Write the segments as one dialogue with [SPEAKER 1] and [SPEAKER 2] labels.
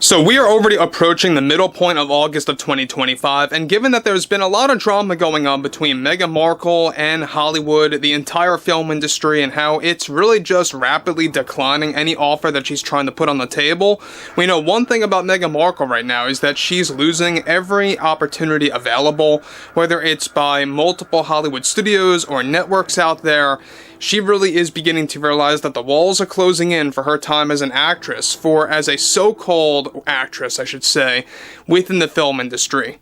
[SPEAKER 1] So we are already approaching the middle point of August of 2025, and given that there's been a lot of drama going on between Meghan Markle and Hollywood, the entire film industry, and how it's really just rapidly declining any offer that she's trying to put on the table, we know one thing about Meghan Markle right now is that she's losing every opportunity available, whether it's by multiple Hollywood studios or networks out there. She really is beginning to realize that the walls are closing in for her time as an actress, as a so-called actress, I should say, within the film industry.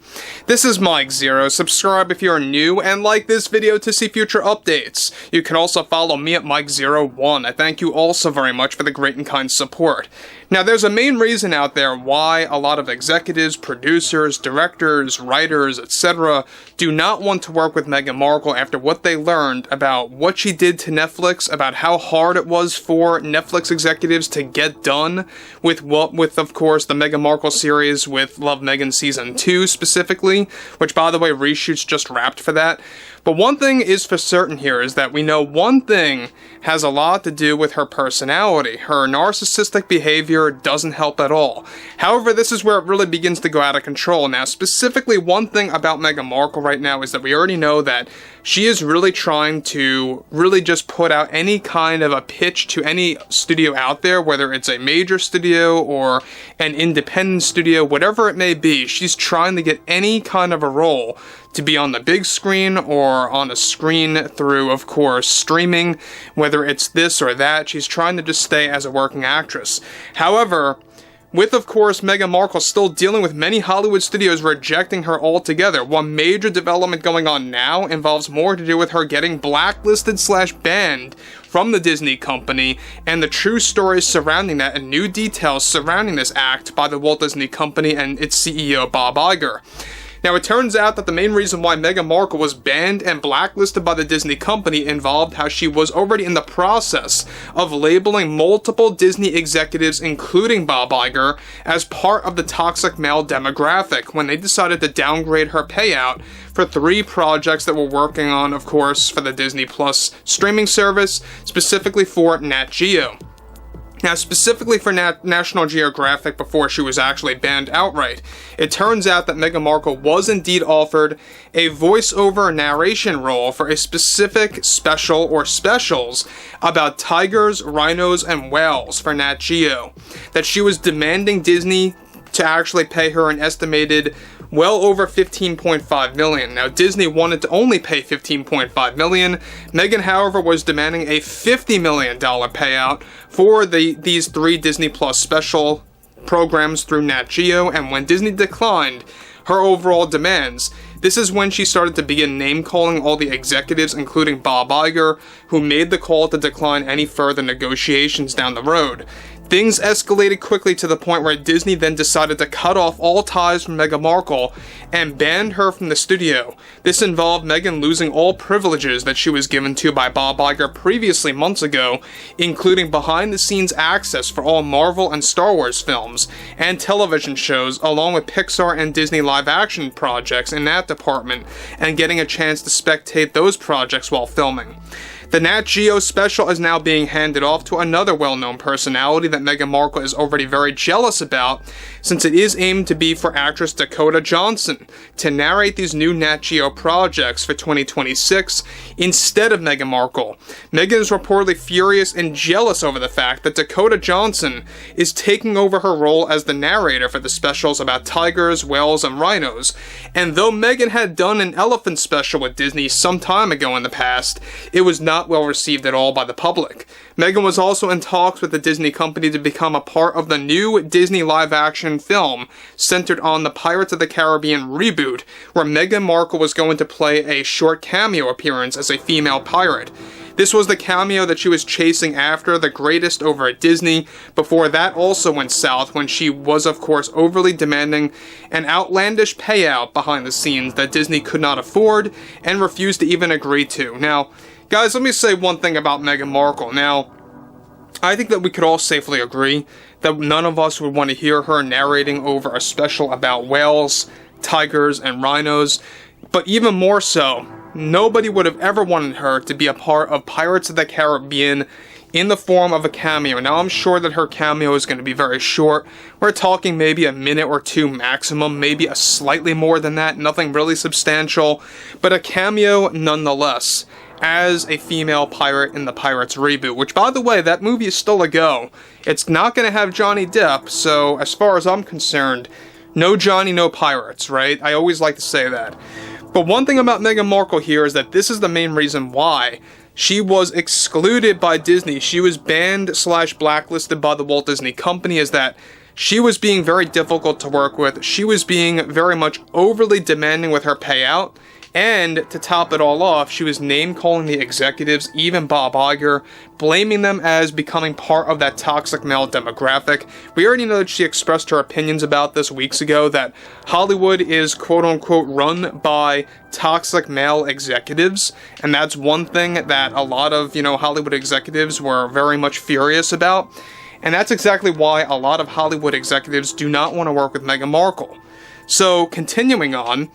[SPEAKER 1] This is Mike Zero. Subscribe if you're new, and like this video to see future updates. You can also follow me at Mike01. I thank you all so very much for the great and kind support. Now, there's a main reason out there why a lot of executives, producers, directors, writers, etc. do not want to work with Meghan Markle after what they learned about what she did to Netflix, about how hard it was for Netflix executives to get done with of course, the Meghan Markle series with Love, Meghan Season 2 specifically, which, by the way, reshoots just wrapped for that. But one thing is for certain here is that we know one thing has a lot to do with her personality. Her narcissistic behavior doesn't help at all. However, this is where it really begins to go out of control. Now, specifically, one thing about Meghan Markle right now is that we already know that she is really trying to really just put out any kind of a pitch to any studio out there, whether it's a major studio or an independent studio, whatever it may be. She's trying to get any kind of a role to be on the big screen or on a screen through, of course, streaming, whether it's this or that. She's trying to just stay as a working actress. However, with, of course, Meghan Markle still dealing with many Hollywood studios rejecting her altogether, one major development going on now involves more to do with her getting blacklisted/banned from the Disney company, and the true stories surrounding that and new details surrounding this act by the Walt Disney Company and its CEO, Bob Iger. Now, it turns out that the main reason why Meghan Markle was banned and blacklisted by the Disney company involved how she was already in the process of labeling multiple Disney executives, including Bob Iger, as part of the toxic male demographic when they decided to downgrade her payout for 3 projects that we're working on, of course, for the Disney Plus streaming service, specifically for Nat Geo. Now, specifically for National Geographic before she was actually banned outright, it turns out that Meghan Markle was indeed offered a voiceover narration role for a specific special or specials about tigers, rhinos, and whales for Nat Geo, that she was demanding Disney to actually pay her an estimated well over $15.5 million. Now, Disney wanted to only pay $15.5 million. Meghan, however, was demanding a $50 million payout for these 3 Disney Plus special programs through Nat Geo, and when Disney declined her overall demands, this is when she started to begin name-calling all the executives, including Bob Iger, who made the call to decline any further negotiations down the road. Things escalated quickly to the point where Disney then decided to cut off all ties from Meghan Markle and banned her from the studio. This involved Meghan losing all privileges that she was given to by Bob Iger previously months ago, including behind-the-scenes access for all Marvel and Star Wars films and television shows, along with Pixar and Disney live-action projects in that department, and getting a chance to spectate those projects while filming. The Nat Geo special is now being handed off to another well-known personality that Meghan Markle is already very jealous about, since it is aimed to be for actress Dakota Johnson to narrate these new Nat Geo projects for 2026 instead of Meghan Markle. Meghan is reportedly furious and jealous over the fact that Dakota Johnson is taking over her role as the narrator for the specials about tigers, whales, and rhinos, and though Meghan had done an elephant special with Disney some time ago in the past, it was not well received at all by the public. Meghan was also in talks with the Disney company to become a part of the new Disney live-action film centered on the Pirates of the Caribbean reboot, where Meghan Markle was going to play a short cameo appearance as a female pirate. This was the cameo that she was chasing after the greatest over at Disney, before that also went south when she was, of course, overly demanding an outlandish payout behind the scenes that Disney could not afford and refused to even agree to. Now, guys, let me say one thing about Meghan Markle. Now, I think that we could all safely agree that none of us would want to hear her narrating over a special about whales, tigers, and rhinos. But even more so, nobody would have ever wanted her to be a part of Pirates of the Caribbean in the form of a cameo. Now, I'm sure that her cameo is going to be very short. We're talking maybe a minute or two maximum, maybe a slightly more than that, nothing really substantial, but a cameo nonetheless, as a female pirate in the Pirates reboot, which, by the way, that movie is still a go. It's not going to have Johnny Depp, so as far as I'm concerned, no Johnny, no pirates, right? I always like to say that. But one thing about Meghan Markle here is that this is the main reason why she was excluded by Disney. She was banned / blacklisted by the Walt Disney Company, is that she was being very difficult to work with. She was being very much overly demanding with her payout. And to top it all off, she was name-calling the executives, even Bob Iger, blaming them as becoming part of that toxic male demographic. We already know that she expressed her opinions about this weeks ago, that Hollywood is quote-unquote run by toxic male executives, and that's one thing that a lot of, Hollywood executives were very much furious about. And that's exactly why a lot of Hollywood executives do not want to work with Meghan Markle. So, continuing on,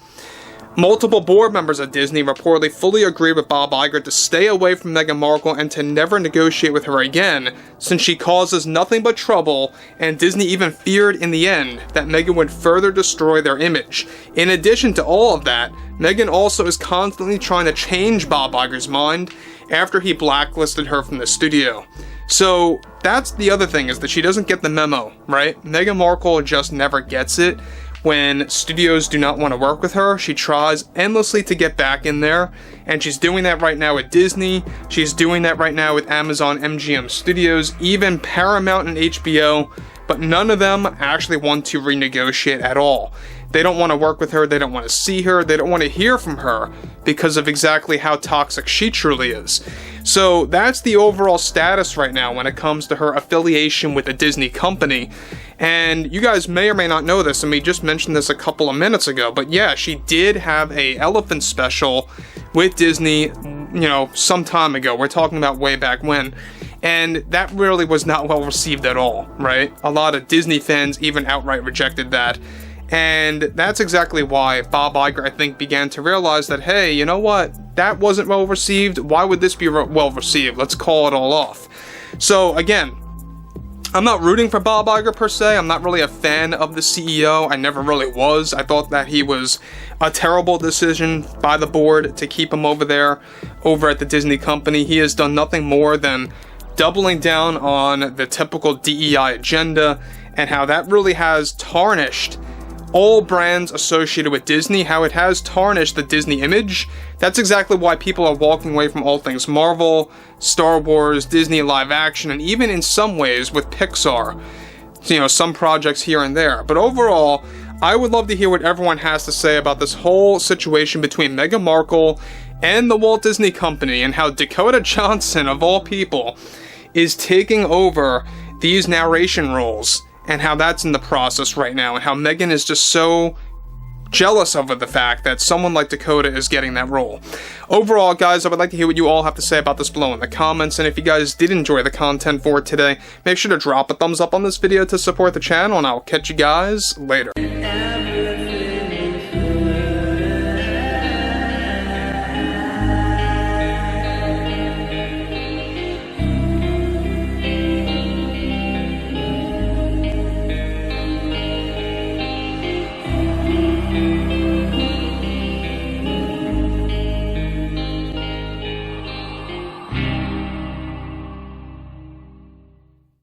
[SPEAKER 1] multiple board members at Disney reportedly fully agreed with Bob Iger to stay away from Meghan Markle and to never negotiate with her again, since she causes nothing but trouble, and Disney even feared in the end that Meghan would further destroy their image. In addition to all of that, Meghan also is constantly trying to change Bob Iger's mind after he blacklisted her from the studio. So that's the other thing, is that she doesn't get the memo, right? Meghan Markle just never gets it. When studios do not want to work with her, she tries endlessly to get back in there, and she's doing that right now with Disney, she's doing that right now with Amazon MGM Studios, even Paramount and HBO, but none of them actually want to renegotiate at all. They don't want to work with her, they don't want to see her, they don't want to hear from her, because of exactly how toxic she truly is. So that's the overall status right now when it comes to her affiliation with the Disney company. And you guys may or may not know this, and we just mentioned this a couple of minutes ago, but yeah, she did have a elephant special with Disney, some time ago. We're talking about way back when. And that really was not well received at all, right? A lot of Disney fans even outright rejected that. And that's exactly why Bob Iger, I think, began to realize that, hey, you know what? That wasn't well received. Why would this be well received? Let's call it all off. So, again, I'm not rooting for Bob Iger per se. I'm not really a fan of the CEO. I never really was. I thought that he was a terrible decision by the board to keep him over there, over at the Disney company. He has done nothing more than doubling down on the typical DEI agenda, and how that really has tarnished all brands associated with Disney, how it has tarnished the Disney image. That's exactly why people are walking away from all things Marvel, Star Wars, Disney live action, and even in some ways with Pixar. Some projects here and there. But overall, I would love to hear what everyone has to say about this whole situation between Meghan Markle and the Walt Disney Company, and how Dakota Johnson, of all people, is taking over these narration roles, and how that's in the process right now, and how Meghan is just so jealous over the fact that someone like Dakota is getting that role. Overall, guys, I would like to hear what you all have to say about this below in the comments, and if you guys did enjoy the content for today, make sure to drop a thumbs up on this video to support the channel, and I'll catch you guys later.